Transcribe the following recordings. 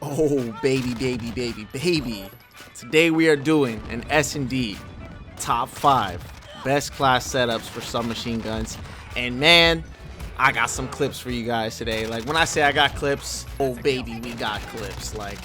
Oh, baby. Today we are doing an SnD top 5 best class setups for submachine guns. And man, I got some clips for you guys today. Like when I say I got clips, oh baby, we got clips. Like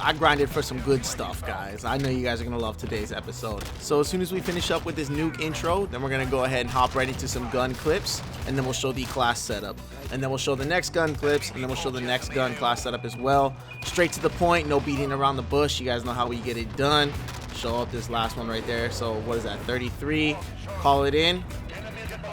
I grinded for some good stuff, guys. I know you guys are gonna love today's episode. So as soon as we finish up with this Nuke intro, then we're gonna go ahead and hop right into some gun clips, and then we'll show the class setup. And then we'll show the next gun clips, and then we'll show the next gun class setup as well. Straight to the point, no beating around the bush. You guys know how we get it done. Show up this last one right there. So what is that, 33? Call it in.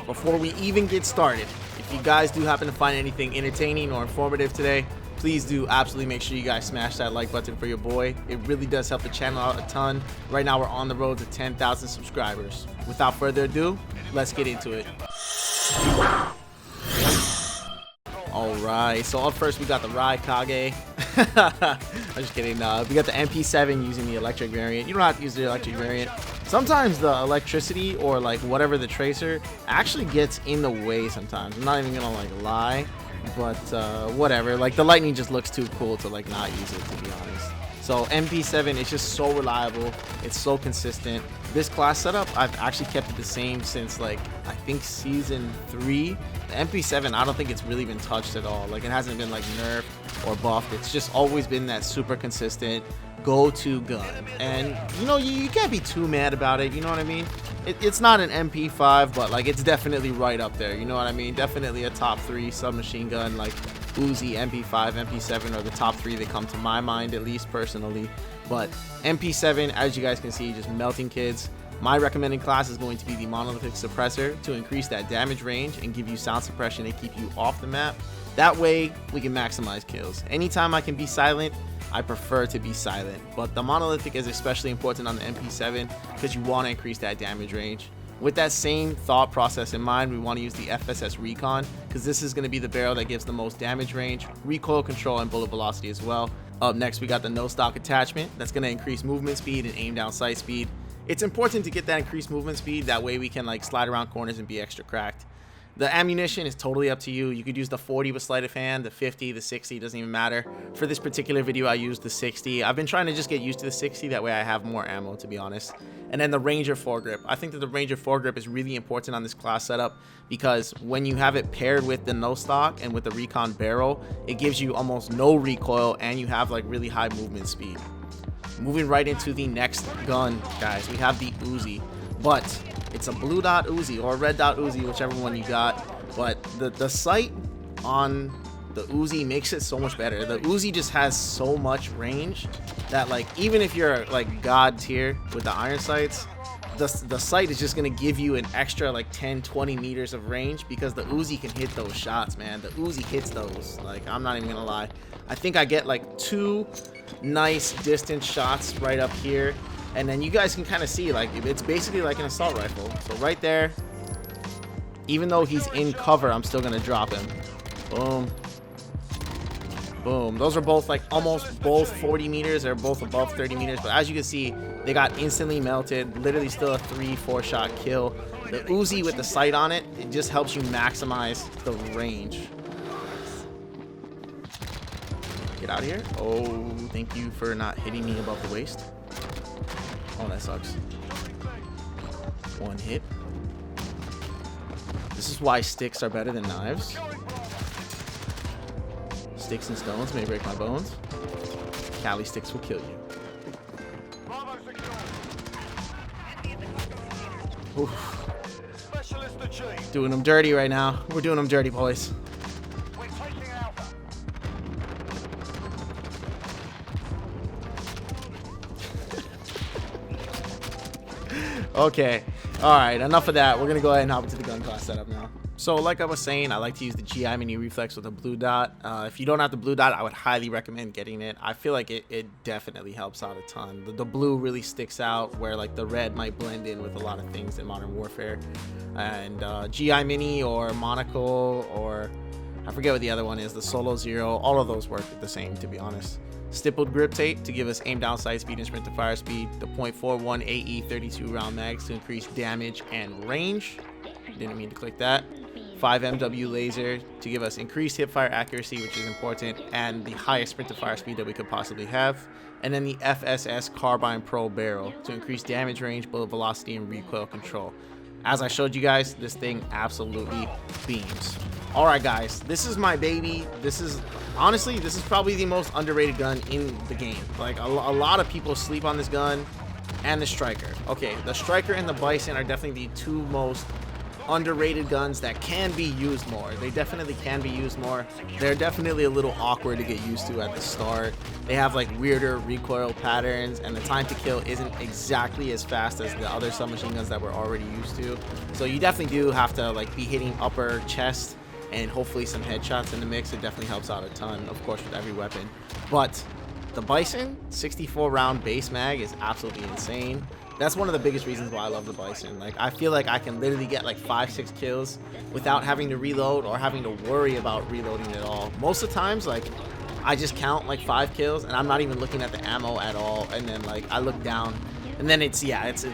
Before we even get started, if you guys do happen to find anything entertaining or informative today, please do absolutely make sure you guys smash that like button for your boy. It really does help the channel out a ton. Right now we're on the road to 10,000 subscribers. Without further ado, let's get into it. Alright, so up first we got the Raikage. I'm just kidding. We got the MP7 using the electric variant. You don't have to use the electric variant. Sometimes the electricity or like whatever the tracer actually gets in the way sometimes. I'm not even gonna like lie, but whatever. Like the lightning just looks too cool to like not use it, to be honest. So MP7 is just so reliable. It's so consistent. This class setup, I've actually kept it the same since like I think season 3. The MP7, I don't think it's really been touched at all. Like it hasn't been like nerfed or buffed. It's just always been that super consistent go-to gun. And you know, you can't be too mad about it. You know what I mean? It's not an MP5, but like it's definitely right up there. You know what I mean? Definitely a top 3 submachine gun. Like UZI, MP5, MP7 are the top 3 that come to my mind, at least personally. But MP7, as you guys can see, just melting kids. My recommended class is going to be the monolithic suppressor to increase that damage range and give you sound suppression and keep you off the map. That way we can maximize kills. Anytime I can be silent, I prefer to be silent, but the monolithic is especially important on the MP7 because you want to increase that damage range. With that same thought process in mind, we want to use the FSS Recon because this is going to be the barrel that gives the most damage range, recoil control, and bullet velocity as well. Up next, we got the no stock attachment that's going to increase movement speed and aim down sight speed. It's important to get that increased movement speed, that way we can like slide around corners and be extra cracked. The ammunition is totally up to you. You could use the 40 with sleight of hand, the 50, the 60, doesn't even matter. For this particular video, I used the 60. I've been trying to just get used to the 60, that way I have more ammo, to be honest. And then the Ranger foregrip. I think that the Ranger foregrip is really important on this class setup because when you have it paired with the no stock and with the Recon barrel, it gives you almost no recoil and you have like really high movement speed. Moving right into the next gun, guys, we have the UZI, but it's a blue dot UZI or a red dot UZI, whichever one you got. But the sight on the UZI makes it so much better. The UZI just has so much range that like even if you're like god tier with the iron sights, the sight is just gonna give you an extra like 10-20 meters of range because the UZI can hit those shots, man. The UZI hits those. Like I'm not even gonna lie. I think I get like 2 nice distance shots right up here. And then you guys can kind of see, like, it's basically like an assault rifle. So right there, even though he's in cover, I'm still going to drop him. Boom. Boom. Those are both, like, almost both 40 meters. They're both above 30 meters. But as you can see, they got instantly melted. Literally still a 3-4 shot kill. The UZI with the sight on it, it just helps you maximize the range. Get out of here. Oh, thank you for not hitting me above the waist. Oh, that sucks. One hit. This is why sticks are better than knives. Sticks and stones may break my bones. Cali sticks will kill you. Oof. Doing them dirty right now. We're doing them dirty, boys. Okay, alright, enough of that. We're gonna go ahead and hop into the gun class setup now. So like I was saying, I like to use the GI Mini Reflex with a blue dot. If you don't have the blue dot, I would highly recommend getting it. I feel like it definitely helps out a ton. The blue really sticks out where like the red might blend in with a lot of things in Modern Warfare. And GI Mini or Monocle or I forget what the other one is, the Solo Zero, all of those work the same, to be honest. Stippled grip tape to give us aim down sight speed and sprint to fire speed. The .41 AE 32 round mags to increase damage and range. Didn't mean to click that. 5 MW laser to give us increased hipfire accuracy, which is important, and the highest sprint to fire speed that we could possibly have. And then the FSS Carbine Pro barrel to increase damage range, bullet velocity, and recoil control. As I showed you guys, this thing absolutely beams. All right, guys, this is my baby. This is honestly, this is probably the most underrated gun in the game. Like a lot of people sleep on this gun and the striker. Okay, the striker and the Bison are definitely the two most underrated guns that can be used more. They definitely can be used more. They're definitely a little awkward to get used to at the start. They have like weirder recoil patterns, and the time to kill isn't exactly as fast as the other submachine guns that we're already used to. So you definitely do have to like be hitting upper chest and hopefully some headshots in the mix. It definitely helps out a ton, of course, with every weapon. But the Bison 64 round base mag is absolutely insane. That's one of the biggest reasons why I love the Bison. Like, I feel like I can literally get like 5-6 kills without having to reload or having to worry about reloading at all. Most of the times, like, I just count like 5 kills and I'm not even looking at the ammo at all. And then like I look down and then it's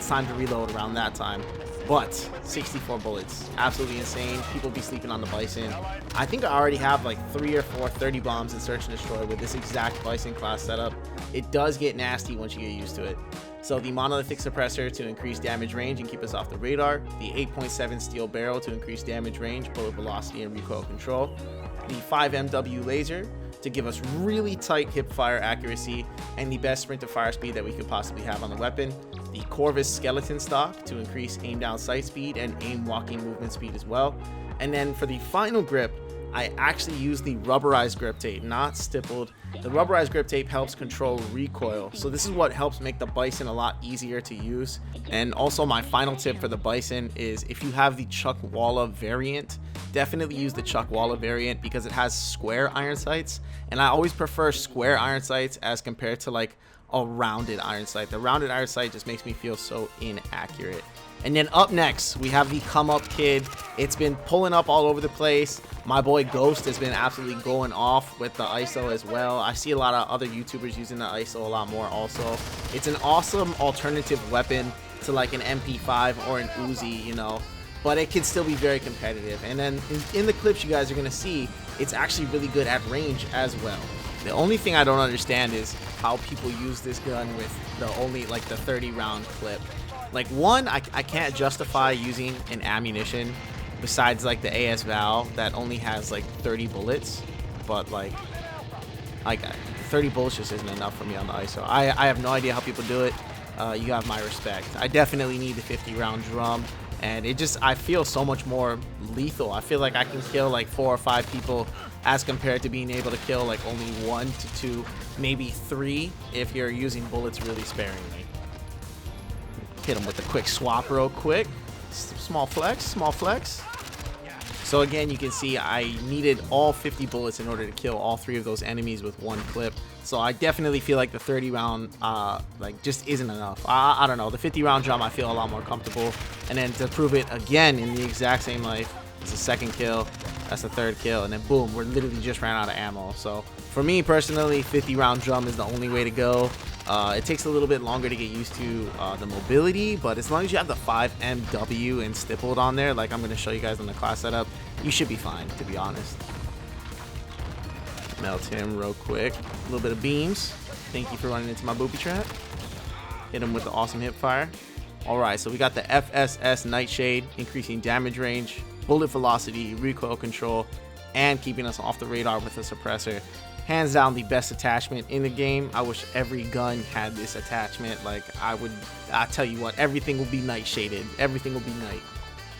time to reload around that time. But 64 bullets, absolutely insane. People be sleeping on the Bison. I think I already have like 3 or 4 30 bombs in Search and Destroy with this exact Bison class setup. It does get nasty once you get used to it. So the monolithic suppressor to increase damage range and keep us off the radar, the 8.7 steel barrel to increase damage range, bullet velocity, and recoil control, the 5 MW laser to give us really tight hip fire accuracy and the best sprint to fire speed that we could possibly have on the weapon, the Corvus skeleton stock to increase aim down sight speed and aim walking movement speed as well. And then for the final grip, I actually use the rubberized grip tape, not stippled. The rubberized grip tape helps control recoil. So this is what helps make the Bison a lot easier to use. And also my final tip for the Bison is if you have the Chuckwalla variant, definitely use the Chuckwalla variant because it has square iron sights. And I always prefer square iron sights as compared to like a rounded iron sight. The rounded iron sight just makes me feel so inaccurate. And then up next, we have the Come Up Kid. It's been pulling up all over the place. My boy Ghost has been absolutely going off with the ISO as well. I see a lot of other YouTubers using the ISO a lot more also. It's an awesome alternative weapon to like an MP5 or an Uzi, you know, but it can still be very competitive. And then in the clips you guys are gonna see, it's actually really good at range as well. The only thing I don't understand is how people use this gun with the only like the 30 round clip. Like one, I can't justify using an ammunition besides like the AS Val that only has like 30 bullets, but like 30 bullets just isn't enough for me on the ISO. I have no idea how people do it. You have my respect. I definitely need the 50 round drum, and I feel so much more lethal. I feel like I can kill like 4 or 5 people as compared to being able to kill like only 1 to 2, maybe 3 if you're using bullets really sparingly. Hit him with a quick swap real quick. Small flex, small flex. So again, you can see I needed all 50 bullets in order to kill all 3 of those enemies with 1 clip. So I definitely feel like the 30 round like just isn't enough. I don't know, the 50 round drum I feel a lot more comfortable. And then to prove it again in the exact same life, it's a 2nd kill, that's the 3rd kill, and then boom, we're literally just ran out of ammo. So for me personally, 50 round drum is the only way to go. It takes a little bit longer to get used to the mobility, but as long as you have the 5 MW and stippled on there, like I'm going to show you guys on the class setup, you should be fine, to be honest. Melt him real quick. A little bit of beams. Thank you for running into my booby trap. Hit him with the awesome hip fire. Alright, so we got the FSS Nightshade, increasing damage range, bullet velocity, recoil control, and keeping us off the radar with a suppressor. Hands down the best attachment in the game. I wish every gun had this attachment. Like I tell you what, everything will be night shaded. Everything will be night.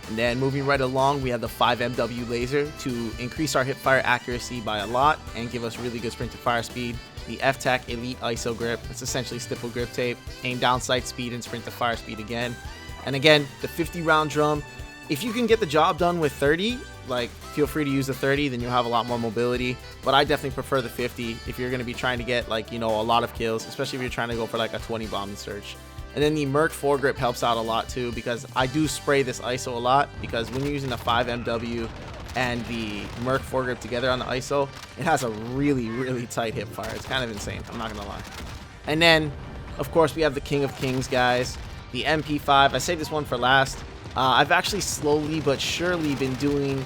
And then moving right along, we have the 5 MW laser to increase our hip fire accuracy by a lot and give us really good sprint to fire speed. The FTAC Elite ISO grip, it's essentially stipple grip tape, aim down sight speed and sprint to fire speed again. And again, the 50 round drum. If you can get the job done with 30, like feel free to use the 30, then you'll have a lot more mobility, but I definitely prefer the 50 if you're going to be trying to get like, you know, a lot of kills, especially if you're trying to go for like a 20 bomb in search. And then the Merc foregrip helps out a lot too, because I do spray this ISO a lot, because when you're using the 5 MW and the Merc foregrip together on the ISO, it has a really, really tight hip fire. It's kind of insane, I'm not gonna lie. And then of course we have the King of Kings, guys, the MP5. I saved this one for last. I've actually slowly but surely been doing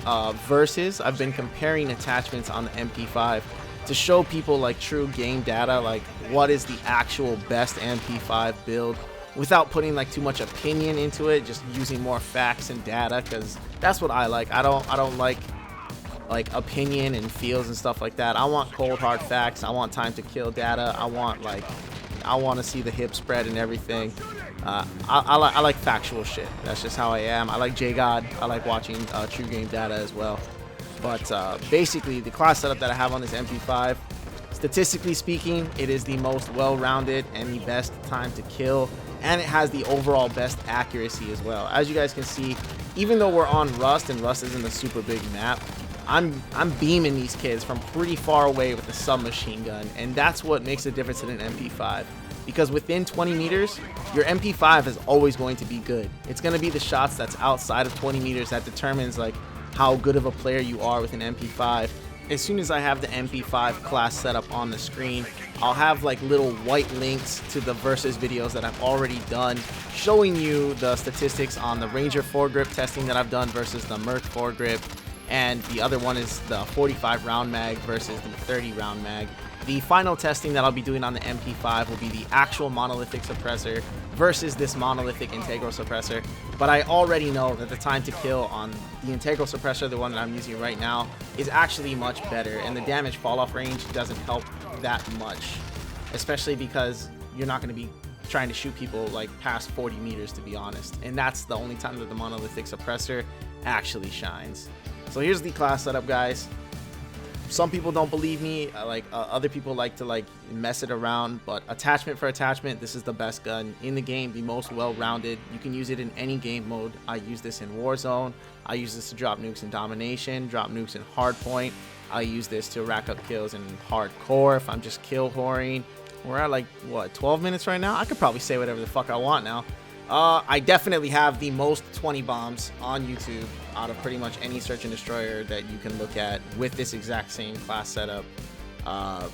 versus. I've been comparing attachments on the MP5 to show people like true game data, like what is the actual best MP5 build, without putting like too much opinion into it, just using more facts and data, because that's what I like. I don't like opinion and feels and stuff like that. I want cold hard facts. I want time to kill data. I want to see the hip spread and everything. I like factual shit. That's just how I am. I like JGod. I like watching true game data as well. But basically, the class setup that I have on this MP5, statistically speaking, it is the most well-rounded and the best time to kill, and it has the overall best accuracy as well. As you guys can see, even though we're on Rust, and Rust isn't a super big map, I'm beaming these kids from pretty far away with a submachine gun, and that's what makes a difference in an MP5. Because within 20 meters, your MP5 is always going to be good. It's going to be the shots that's outside of 20 meters that determines like how good of a player you are with an MP5. As soon as I have the MP5 class set up on the screen, I'll have like little white links to the versus videos that I've already done, showing you the statistics on the Ranger foregrip testing that I've done versus the Merc foregrip, and the other one is the 45 round mag versus the 30 round mag. The final testing that I'll be doing on the MP5 will be the actual monolithic suppressor versus this monolithic integral suppressor. But I already know that the time to kill on the integral suppressor, the one that I'm using right now, is actually much better, and the damage fall off range doesn't help that much, especially because you're not going to be trying to shoot people like past 40 meters, to be honest, and that's the only time that the monolithic suppressor actually shines. So here's the class setup, guys. Some people don't believe me, other people like to mess it around, but attachment for attachment, this is the best gun in the game, the most well-rounded. You can use it in any game mode. I use this in Warzone. I use this to drop nukes in domination, drop nukes in hardpoint. I use this to rack up kills in hardcore if I'm just kill whoring. We're at like what, 12 minutes right now? I could probably say whatever the fuck I want now. I definitely have the most 20 bombs on YouTube out of pretty much any search and destroyer that you can look at with this exact same class setup. I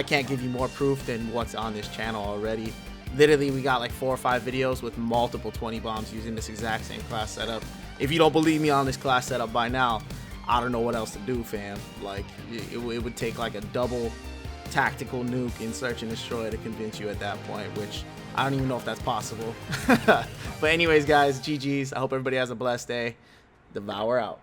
can't give you more proof than what's on this channel already. Literally, we got like 4 or 5 videos with multiple 20 bombs using this exact same class setup. If you don't believe me on this class setup by now, I don't know what else to do, fam. Like, it would take like a double tactical nuke in search and destroy to convince you at that point, which I don't even know if that's possible. But anyways, guys, GG's. I hope everybody has a blessed day. Devour out.